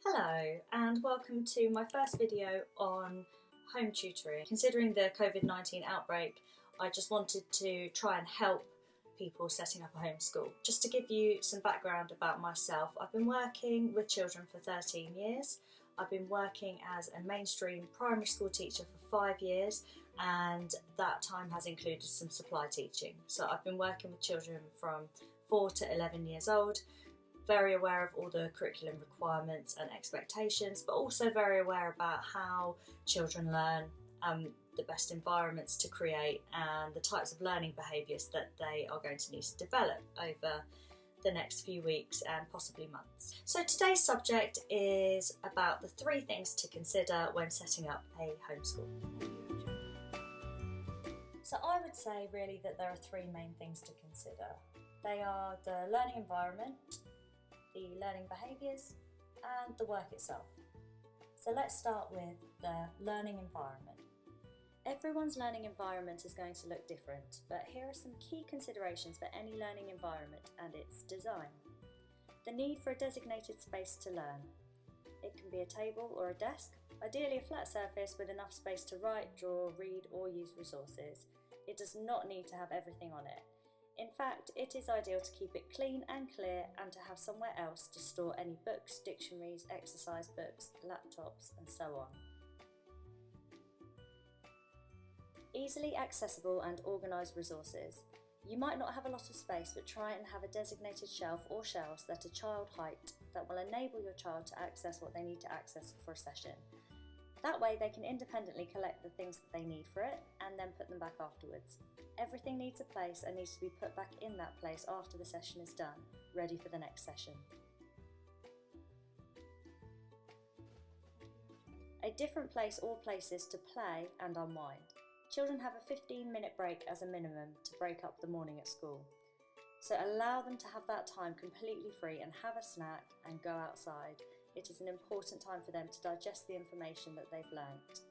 Hello and welcome to my first video on home tutoring. Considering the COVID-19 outbreak, I just wanted to try and help people setting up a homeschool. Just to give you some background about myself, I've been working with children for 13 years. I've been working as a mainstream primary school teacher for 5 years, and that time has included some supply teaching. So I've been working with children from 4 to 11 years old, very aware of all the curriculum requirements and expectations, but also very aware about how children learn, the best environments to create and the types of learning behaviours that they are going to need to develop over the next few weeks and possibly months. So today's subject is about the 3 things to consider when setting up a homeschool. So I would say really that there are 3 main things to consider. They are the learning environment, the learning behaviours and the work itself. So let's start with the learning environment. Everyone's learning environment is going to look different, but here are some key considerations for any learning environment and its design. The need for a designated space to learn. It can be a table or a desk, ideally a flat surface with enough space to write, draw, read or use resources. It does not need to have everything on it. In fact, it is ideal to keep it clean and clear and to have somewhere else to store any books, dictionaries, exercise books, laptops and so on. Easily accessible and organised resources. You might not have a lot of space, but try and have a designated shelf or shelves that are child height that will enable your child to access what they need to access for a session. That way they can independently collect the things that they need for it and then put them back afterwards. Everything needs a place and needs to be put back in that place after the session is done, ready for the next session. A different place or places to play and unwind. Children have a 15-minute break as a minimum to break up the morning at school. So allow them to have that time completely free and have a snack and go outside. It is an important time for them to digest the information that they've learnt.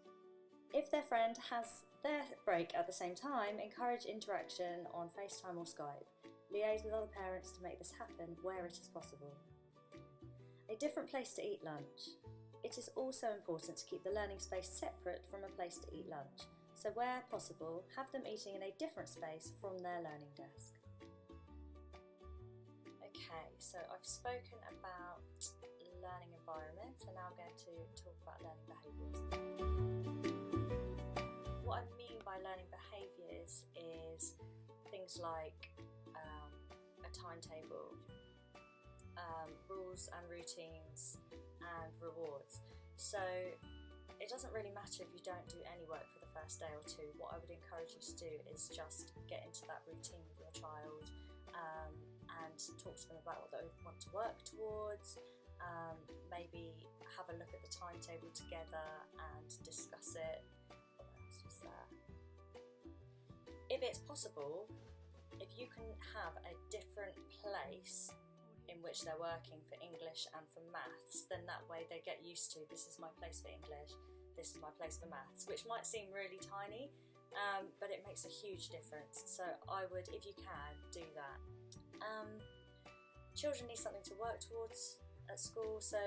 If their friend has their break at the same time, encourage interaction on FaceTime or Skype. Liaise with other parents to make this happen where it is possible. A different place to eat lunch. It is also important to keep the learning space separate from a place to eat lunch. So where possible, have them eating in a different space from their learning desk. Okay, so I've spoken about learning environments and now I'm going to talk about learning behaviours. What I mean by learning behaviours is things like a timetable, rules and routines and rewards. So it doesn't really matter if you don't do any work for the first day or 2. What I would encourage you to do is just get into that routine with your child and talk to them about what they want to work towards. Maybe have a look at the timetable together and discuss it. What else was there? If it's possible, if you can have a different place in which they're working for English and for maths, then that way they get used to, this is my place for English, this is my place for maths, which might seem really tiny, but it makes a huge difference. So I would, if you can, do that. Children need something to work towards at school, so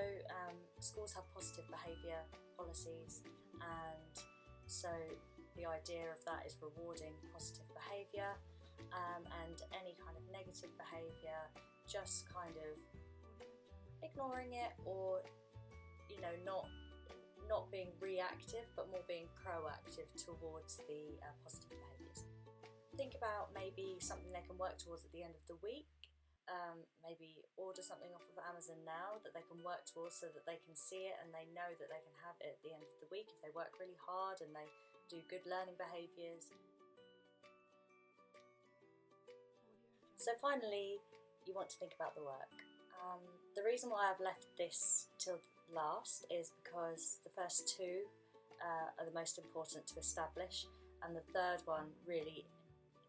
schools have positive behaviour policies, and so the idea of that is rewarding positive behaviour, and any kind of negative behaviour just kind of ignoring it, or not being reactive but more being proactive towards the positive behaviours. Think about maybe something they can work towards at the end of the week. Maybe order something off of Amazon now that they can work towards so that they can see it and they know that they can have it at the end of the week if they work really hard and they do good learning behaviours. So finally, you want to think about the work. The reason why I've left this till last is because the first 2 are the most important to establish, and the third one, really,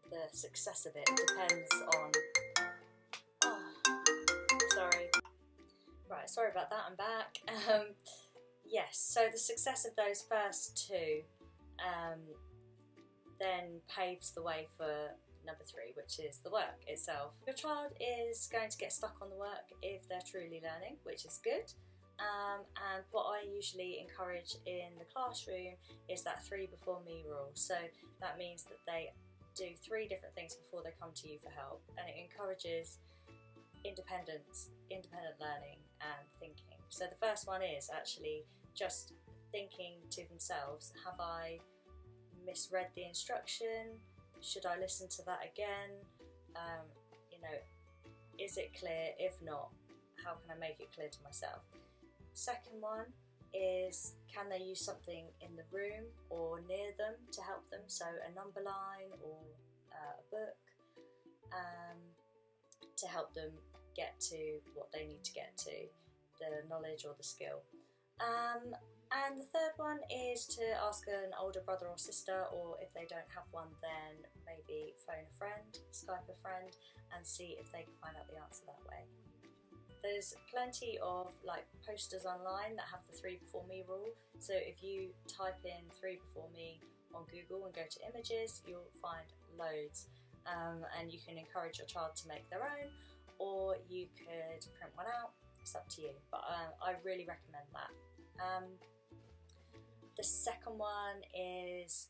the success of it depends on... Sorry about that, I'm back. Yes, so the success of those first 2 then paves the way for number 3, which is the work itself. Your child is going to get stuck on the work if they're truly learning, which is good, And what I usually encourage in the classroom is that 3 before me rule. So that means that they do 3 different things before they come to you for help, and it encourages independent learning and thinking. So the first one is actually just thinking to themselves, have I misread the instruction? Should I listen to that again? Is it clear? If not, how can I make it clear to myself? Second one is, can they use something in the room or near them to help them? So a number line or a book to help them get to what they need to get to, the knowledge or the skill. And the third one is to ask an older brother or sister, or if they don't have one, then maybe phone a friend, Skype a friend, and see if they can find out the answer that way. There's plenty of posters online that have the 3 before me rule. So if you type in 3 before me on Google and go to images, you'll find loads. And you can encourage your child to make their own, or you could print one out. It's up to you, but I really recommend that. The second one is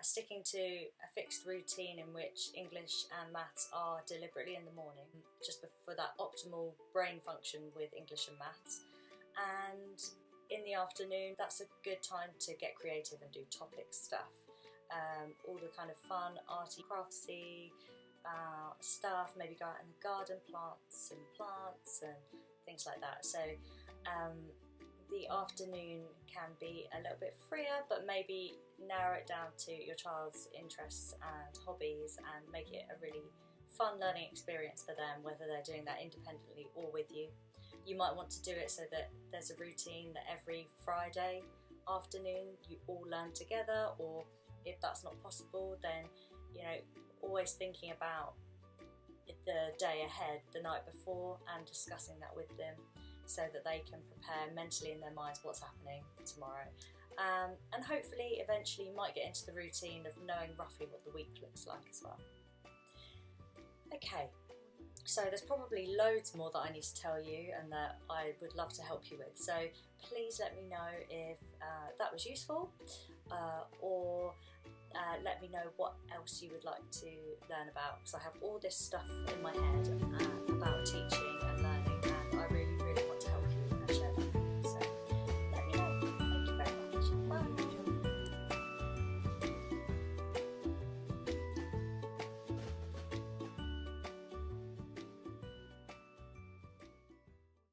sticking to a fixed routine in which English and maths are deliberately in the morning, just for that optimal brain function with English and maths. And in the afternoon, that's a good time to get creative and do topic stuff. All the kind of fun, arty, craftsy stuff, maybe go out in the garden, plant some plants and things like that. So the afternoon can be a little bit freer, but maybe narrow it down to your child's interests and hobbies and make it a really fun learning experience for them, whether they're doing that independently or with you. You might want to do it so that there's a routine that every Friday afternoon you all learn together, or if that's not possible, then always thinking about the day ahead, the night before, and discussing that with them, so that they can prepare mentally in their minds what's happening tomorrow. And hopefully eventually you might get into the routine of knowing roughly what the week looks like as well. Okay, so there's probably loads more that I need to tell you and that I would love to help you with. So please let me know if that was useful, or let me know what else you would like to learn about, because I have all this stuff in my head.